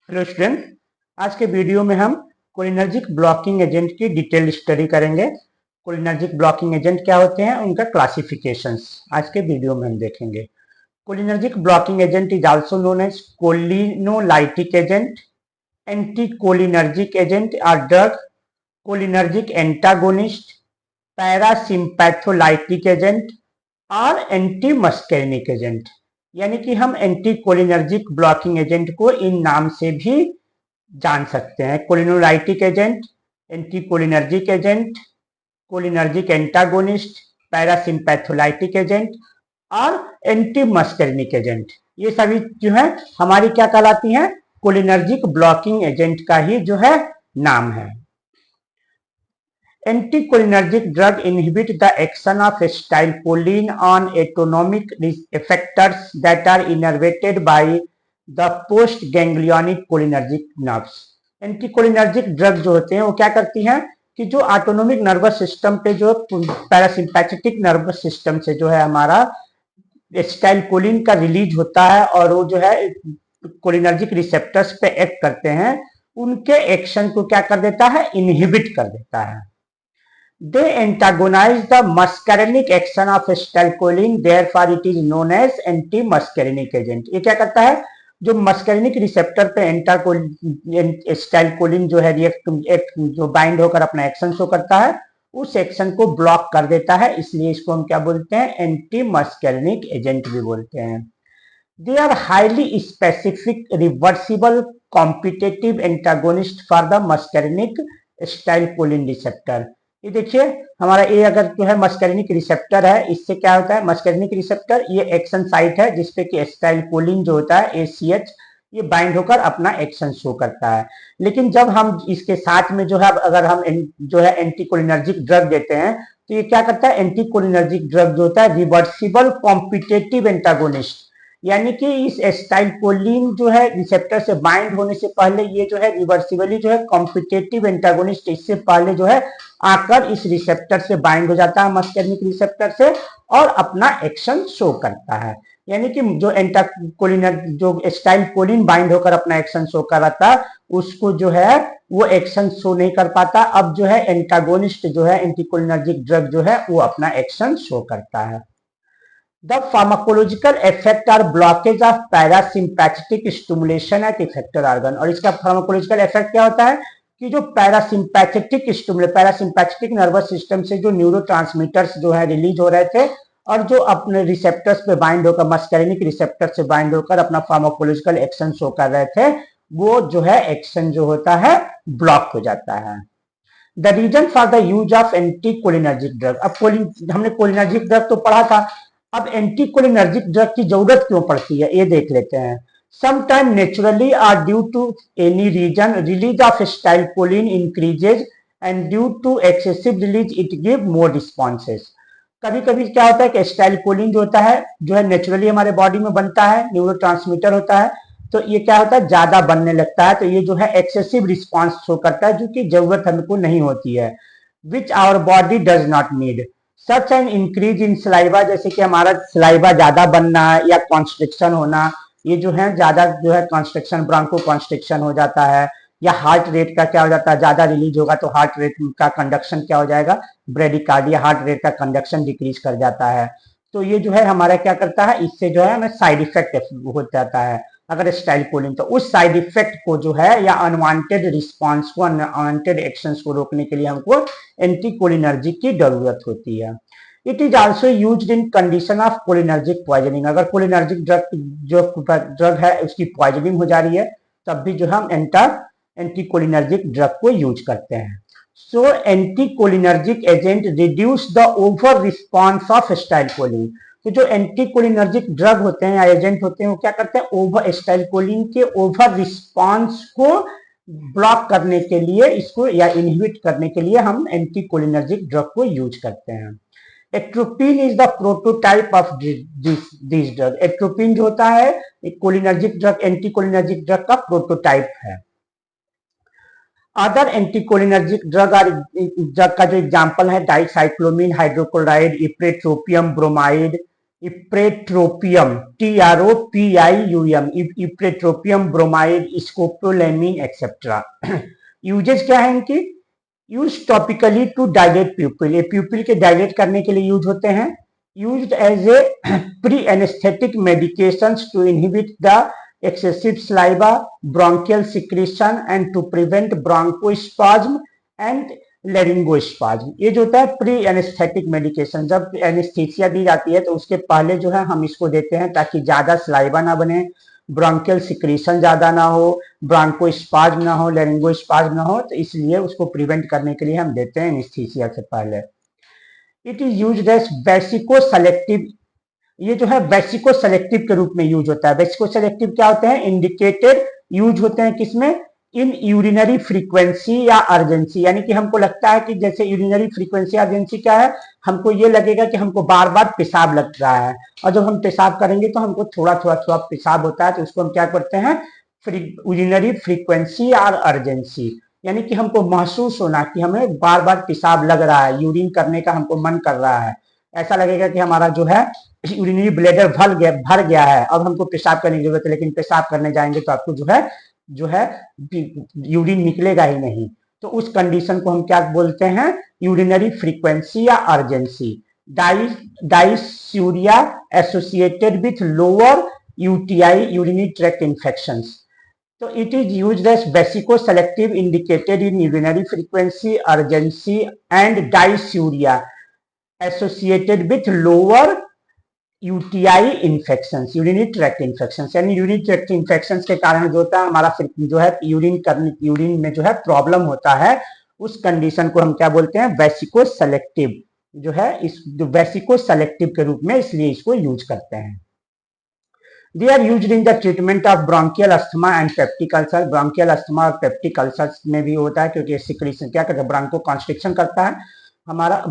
Hello student, आज के video में हम कोलिनर्जिक ब्लॉकिंग एजेंट की डिटेल स्टडी करेंगे। कोलिनर्जिक ब्लॉकिंग एजेंट क्या होते हैं, उनका क्लासिफिकेशंस आज के वीडियो में हम देखेंगे। Cholinergic blocking agent is also known as cholinolytic agent, anti cholinergic agent और drug, cholinergic antagonist, parasympatholytic agent और एंटी मस्केरिनिक एजेंट। यानी कि हम एंटी कोलिनर्जिक ब्लॉकिंग एजेंट को इन नाम से भी जान सकते हैं। Cholinolytic agent, anti cholinergic agent, cholinergic antagonist, parasympatholytic agent और एंटी मस्केरिनिक एजेंट। ये सभी जो है हमारी क्या कहलाती हैं, कोलिनर्जिक ब्लॉकिंग एजेंट का ही जो है नाम है। Anticholinergic drug inhibit the action of acetylcholine on autonomic effectors that are innervated by the postganglionic cholinergic nerves. Anticholinergic drug जो होते हैं वो क्या करती हैं कि जो ऑटोनोमिक नर्वस सिस्टम पे जो पैरासिम्पैथेटिक नर्वस सिस्टम से जो है हमारा एसिटाइलकोलिन का रिलीज होता है और वो जो है कोलिनर्जिक रिसेप्टर्स पे एक्ट करते हैं, उनके एक्शन को क्या कर देता है, इनहिबिट कर देता है। They antagonize the muscarinic action of acetylcholine, therefore it is known as anti-muscarinic agent. ये क्या करता है, जो मस्करिनिक रिसेप्टर पे एसिटाइलकोलिन जो है रिएक्ट जो बाइंड होकर अपना एक्शन शो करता है, उस एक्शन को ब्लॉक कर देता है, इसलिए इसको हम क्या बोलते हैं, एंटी मस्करिनिक एजेंट भी बोलते हैं। They are highly specific, reversible, competitive antagonist for the muscarinic acetylcholine receptor. ये देखिए हमारा ए अगर जो है मस्करिनिक रिसेप्टर है, इससे क्या होता है, मस्करिनिक रिसेप्टर ये एक्शन साइट है जिसपे कि एसिटाइलकोलिन जो होता है ACH ये बाइंड होकर अपना एक्शन शो करता है। लेकिन जब हम इसके साथ में जो है अगर हम जो है एंटीकोलिनर्जिक ड्रग देते हैं तो ये क्या करता है, एंटीकोलिनर्जिक ड्रग जो होता है रिवर्सिबल कॉम्पिटेटिव एंटागोनिस्ट, यानी कि इस एसिटाइलकोलिन जो है रिसेप्टर से बाइंड होने से पहले ये जो है रिवर्सिबली जो है कॉम्पिटेटिव एंटागोनिस्ट इससे पहले जो है आकर इस रिसेप्टर से बाइंड हो जाता है, मस्करिनिक रिसेप्टर से, और अपना एक्शन शो करता है। यानी कि जो एंटाकोलिनर जो एसिटाइलकोलिन बाइंड होकर अपना एक्शन शो कर रहा था उसको जो है वो एक्शन शो नहीं कर पाता, अब जो है एंटागोनिस्ट जो है एंटीकोलिनर्जिक ड्रग जो है वो अपना एक्शन शो करता है। The pharmacological effect are blockage of parasympathetic stimulation at effector organ। और इसका फार्माकोलॉजिकल इफेक्ट क्या होता है कि जो पैरासिम्पैथेटिक नर्वस सिस्टम से जो न्यूरोट्रांसमीटर्स जो है रिलीज हो रहे थे और जो अपने रिसेप्टर्स पे बाइंड होकर मस्करिनिक रिसेप्टर से बाइंड होकर अपना फार्माकोलॉजिकल एक्शन शो कर रहे थे, वो जो है एक्शन जो होता है ब्लॉक हो जाता है। The reason for the use of anticholinergic drug. अब हमने कोलिनर्जिक ड्रग तो पढ़ा था, अब एंटीकोलिनर्जिक ड्रग की जरूरत क्यों पड़ती है ये देख लेते हैं। Sometime naturally or due to any reason, release of acetylcholine increases and due to excessive release it give more responses। कभी कभी क्या होता है कि एसिटाइलकोलिन जो होता है जो है नेचुरली हमारे बॉडी में बनता है, न्यूरोट्रांसमीटर होता है, तो ये क्या होता है ज्यादा बनने लगता है, तो ये जो है एक्सेसिव रिस्पॉन्स शो करता है जो कि जरूरत हमको नहीं होती है, which our body does not need. Such an increase in saliva, जैसे कि हमारा सलाइवा ज्यादा बनना या कॉन्स्ट्रिक्शन होना, ये जो है ज्यादा जो है कॉन्स्ट्रिक्शन ब्रोंको कॉन्स्ट्रिक्शन हो जाता है, या हार्ट रेट का क्या हो जाता है, ज्यादा रिलीज होगा तो हार्ट रेट का कंडक्शन क्या हो जाएगा, ब्रेडिकार्डिया, हार्ट रेट का कंडक्शन डिक्रीज कर जाता है। तो ये जो है हमारा क्या करता है, इससे जो है हमें साइड इफेक्ट हो जाता है अगर एसिटाइलकोलिन, तो उस साइड इफेक्ट को जो है या अनवांटेड रिस्पॉन्स को, अनवांटेड एक्शंस को रोकने के लिए हमको एंटीकोलिनर्जिक की जरूरत होती है। It is also use in condition of cholinergic poisoning. अगर कोलिनर्जिक ड्रग है उसकी पॉइजनिंग हो जा रही है तब भी जो हम एंटीकोलिनर्जिक ड्रग को यूज करते हैं। So anticholinergic agent reduce the over response of acetylcholine. तो जो एंटीकोलिनर्जिक ड्रग होते हैं या एजेंट होते हैं वो क्या करते हैं, ओवर एसिटाइलकोलिन के ओवर रिस्पॉन्स को ब्लॉक करने के लिए, इसको या इनहिबिट करने के लिए हम एंटीकोलिनर्जिक ड्रग को यूज करते हैं। Atropine is the prototype of this drug. Atropine जो होता है एक कोलिनर्जिक ड्रग, एंटीकोलिनर्जिक ड्रग का प्रोटोटाइप है। अदर एंटीकोलिनर्जिक ड्रग का जो एग्जांपल है dicyclomine, hydrochloride, ipratropium bromide, ipratropium, TROPIUM, ipratropium bromide, scopolamine etcetera. Uses क्या है इनकी? Use topically to dilate pupil, ये प्यूपिल के डायलेट करने के लिए यूज होते हैं। Used as a pre anaesthetic medications to inhibit the excessive saliva, bronchial secretion and to prevent bronchospasm and laryngospasm। ये जो होता है प्री एनेस्थेटिक मेडिकेशन, जब एनेस्थीसिया दी जाती है तो उसके पहले जो है हम इसको देते हैं ताकि ज्यादा सलाइवा ना बने, ब्रोंकियल सिक्रीशन ज्यादा ना हो, ब्रोंकोस्पाज्म ना हो, लैरिंगोस्पाज्म ना हो, तो इसलिए उसको प्रिवेंट करने के लिए हम देते हैं एनेस्थीसिया से पहले। It is used as vesico selective, ये जो है वेसिको सेलेक्टिव के रूप में यूज होता है। वेसिको सेलेक्टिव क्या होते हैं? इंडिकेटेड यूज होते हैं किसमें? इन यूरिनरी फ्रीक्वेंसी या अर्जेंसी, यानी कि हमको लगता है कि जैसे यूरिनरी फ्रीक्वेंसी अर्जेंसी क्या है, हमको ये लगेगा कि हमको बार बार पेशाब लग रहा है, और जब हम पेशाब करेंगे तो हमको थोड़ा थोड़ा थोड़ा पेशाब होता है, तो उसको हम क्या करते हैं? यूरिनरी फ्रीक्वेंसी और अर्जेंसी, यानी कि हमको महसूस होना कि हमें बार बार पेशाब लग रहा है, यूरिन करने का हमको मन कर रहा है, ऐसा लगेगा कि हमारा जो है यूरिनरी ब्लैडर भर गया है, अब हमको पेशाब करने की जरूरत है, लेकिन पेशाब करने जाएंगे तो आपको जो है यूरिन निकलेगा ही नहीं। तो उस कंडीशन को हम क्या बोलते हैं? यूरिनरी फ्रीक्वेंसी या urgency. Dysuria associated with lower UTI, urinary tract infections. तो it is used as vesico selective, indicated in urinary frequency, urgency and dysuria associated with lower UTI infection, urinary tract infection, यानी urinary tract infection के कारण जो होता है हमारा जो है यूरिन में जो है प्रॉब्लम होता है, उस कंडीशन को हम क्या बोलते हैं? वेसिको सेलेक्टिव, जो है इस वेसिको सेलेक्टिव के रूप में इसलिए इसको यूज करते हैं। They are used in the treatment of bronchial asthma and peptic ulcer. Bronchial asthma और पेप्टिक अल्सर में भी होता है, क्योंकि सिक्रीशन क्या करता है? ब्रोंको कॉन्स्ट्रिक्शन करता है हमारा,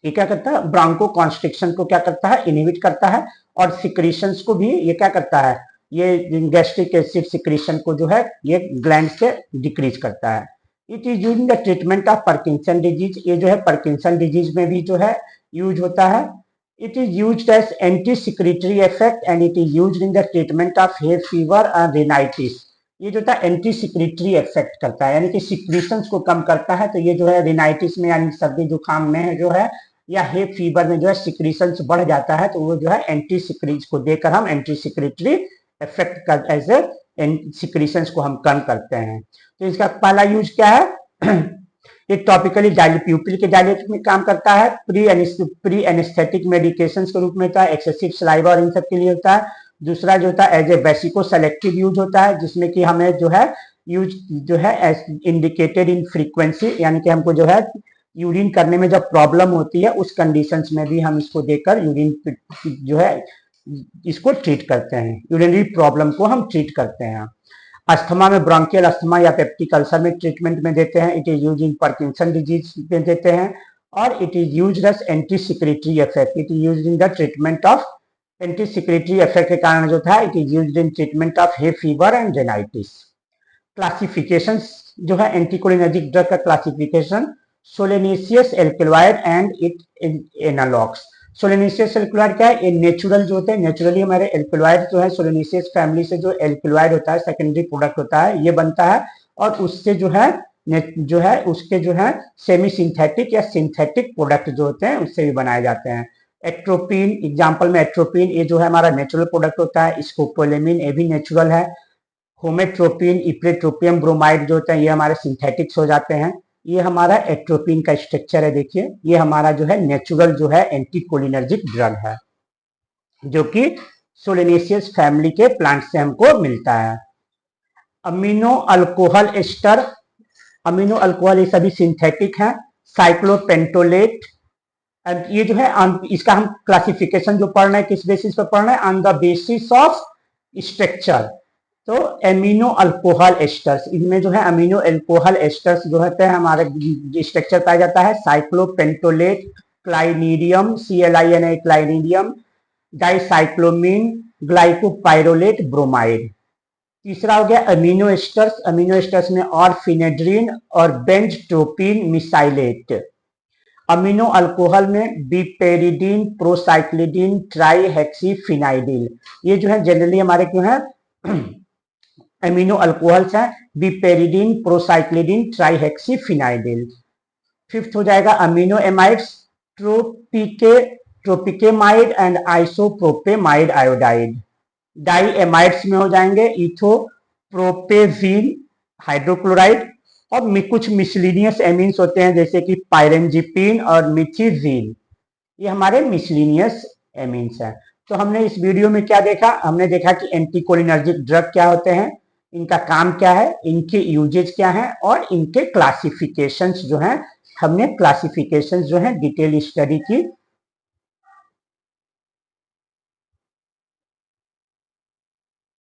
ये क्या करता है? ब्रोंको कॉन्स्ट्रिक्शन को क्या करता है? इनहिबिट करता है, और सिक्रीशंस को भी ये क्या करता है? ये गैस्ट्रिक एसिड सिक्रीशन को जो है ये ग्लैंड से डिक्रीज करता है। It is used in the treatment of Parkinson disease, ये जो है पार्किंसन डिजीज में भी जो है यूज होता है। It is used as anti secretory effect and it is used in the treatment of hay fever and rhinitis. ये जो था एंटी सिक्रेटरी इफेक्ट करता है, यानी कि सिक्रीशंस को कम करता है, तो ये जो है रिनाइटिस में यानी सर्दी जुकाम में जो है या हे फीवर में जो है सिक्रीशंस बढ़ जाता है, तो वो जो है एंटी सिक्रीज को देकर हम एंटी सिक्रेटरी इफेक्ट कर एज सिक्रीशंस को हम कम करते हैं। तो इसका पहला यूज क्या है? एक टॉपिकली प्यूपिल के डायलेट में काम करता है, प्री एनेस्थेटिक मेडिकेशंस के रूप में होता है, एक्सेसिव सलाइवा और इन सब के लिए होता है। दूसरा जो होता है as a vesico selective use होता है, जिसमें कि हमें जो है यूज जो है इंडिकेटेड इन फ्रीक्वेंसी, यानी कि हमको जो है यूरिन करने में जब प्रॉब्लम होती है उस कंडीशंस में भी हम इसको देकर यूरिन जो है इसको ट्रीट करते हैं, यूरिनरी प्रॉब्लम को हम ट्रीट करते हैं। अस्थमा में ब्रोंकियल अस्थमा या पेप्टिक अल्सर में ट्रीटमेंट में देते हैं। It is use in Parkinson disease में देते हैं, और it is used as anti secretory effect. It is used in the treatment of anti secretory effect के कारण जो था it is used in treatment of hay fever and rhinitis. Classification जो है एंटीकोलिनर्जिक ड्रग का classification, solanaceous alkaloid and it analogues. Solanaceous alkaloid क्या है? ये नेचुरल जो होते हैं, नेचुरली हमारे एल्कलॉइड जो है सोलेनेसियस फैमिली से जो एल्कलॉइड होता है सेकेंडरी प्रोडक्ट होता है, ये बनता है, और उससे जो है उसके जो है सेमी सिंथेटिक या सिंथेटिक प्रोडक्ट जो होते हैं उससे भी बनाए जाते हैं। एट्रोपिन, एग्जाम्पल में एट्रोपिन, ये जो है हमारा नेचुरल प्रोडक्ट होता है। स्कोपोलेमिन, ये भी नेचुरल है। होमेट्रोपिन, इप्रेट्रोपियम ब्रोमाइड जो होते हैं ये हमारे सिंथेटिक्स हो जाते हैं। ये हमारा एट्रोपिन का स्ट्रक्चर है, देखिए ये हमारा जो है नेचुरल जो है एंटीकोलिनर्जिक ड्रग है, जो कि सोलेनेसियस फैमिली के प्लांट से हमको मिलता है। Amino alcohol ester, amino alcohol ये सभी सिंथेटिक हैं। साइक्लोपेंटोलेट, ये जो है इसका हम क्लासिफिकेशन जो पढ़ रहे हैं किस बेसिस पर पढ़ रहे हैं? On the basis of structure. तो एमिनो अल्कोहल एस्टर्स, इनमें जो है अमीनो अल्कोहल एस्टर्स जो होते हैं हमारे स्ट्रक्चर पाया जाता है साइक्लोपेंटोलेट, क्लाइनीडियम, CLINA क्लाइनीडियम, डाइसाइक्लोमीन, ग्लाइकोपाइरोलेट, ब्रोमाइड। तीसरा हो गया अमीनो एस्टर्स, अमीनो एस्टर्स में ऑर्फिनेड्रिन और बेंजट्रोपिन मिसाइलेट। अमीनो अल्कोहल में बिपेरिडीन, प्रोसाइक्लिडीन, ट्राईहेक्सीफिनाइडिल, ये जो है जनरली हमारे क्यों है अमीनो अल्कोहल्स हैं, बिपेरिडीन, प्रोसाइक्लिडीन, ट्राईहेक्सीफिनाइडिल। फिफ्थ हो जाएगा amino amides, tropicamide and isopropamide iodide. Di amides में हो जाएंगे इथोप्रोपेजीन हाइड्रोक्लोराइड, और कुछ मिसलिनियस एमीन्स होते हैं जैसे कि पायरेंजिपिन और मिथिजीन, ये हमारे मिसलिनियस एमीन्स हैं। तो हमने इस वीडियो में क्या देखा, हमने देखा कि एंटीकोलिनर्जिक ड्रग क्या होते हैं, इनका काम क्या है, इनके यूजेज क्या हैं, और इनके क्लासिफिकेशंस जो हैं, हमने क्लासिफिकेशंस जो हैं डिटेल स्टडी की